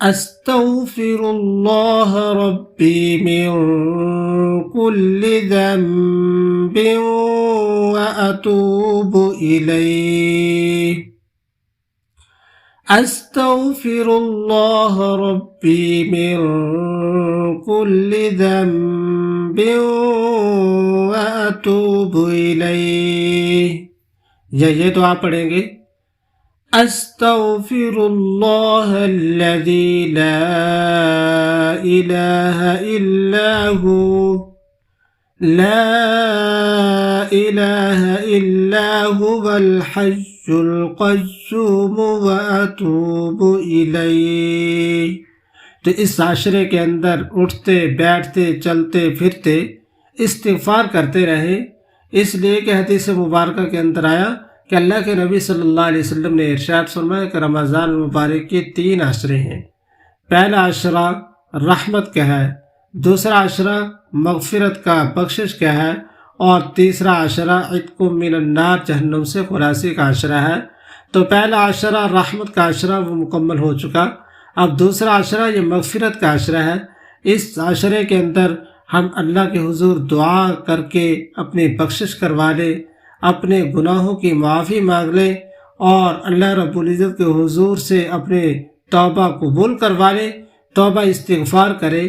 استغفر اللہ ربی من کل ذنب واتوب الیہ استغفر اللہ ربی من کل ذنب واتوب الیہ، یا یہ دعا پڑھیں گے استغفر اللہ الذی لا الہ الا ہو لا الہ الا هو الحی القیوم واتوب الیہ۔ تو اس عشرے کے اندر اٹھتے بیٹھتے چلتے پھرتے استغفار کرتے رہے، اس لیے کہ حدیث مبارکہ کے اندر آیا کہ اللہ کے نبی صلی اللہ علیہ وسلم نے ارشاد فرمایا کہ رمضان المبارک کے 3 عشرے ہیں۔ پہلا عشرہ رحمت کا ہے، دوسرا عشرہ مغفرت کا بخشش کا ہے، اور تیسرا عشرہ عتق من النار جہنم سے خلاصی کا عشرہ ہے۔ تو پہلا عشرہ رحمت کا عشرہ وہ مکمل ہو چکا، اب دوسرا عشرہ یہ مغفرت کا عشرہ ہے۔ اس عشرے کے اندر ہم اللہ کے حضور دعا کر کے اپنی بخشش کروا لیں، اپنے گناہوں کی معافی مانگ لیں، اور اللہ رب العزت کے حضور سے اپنے توبہ قبول کروا لیں، توبہ استغفار کریں۔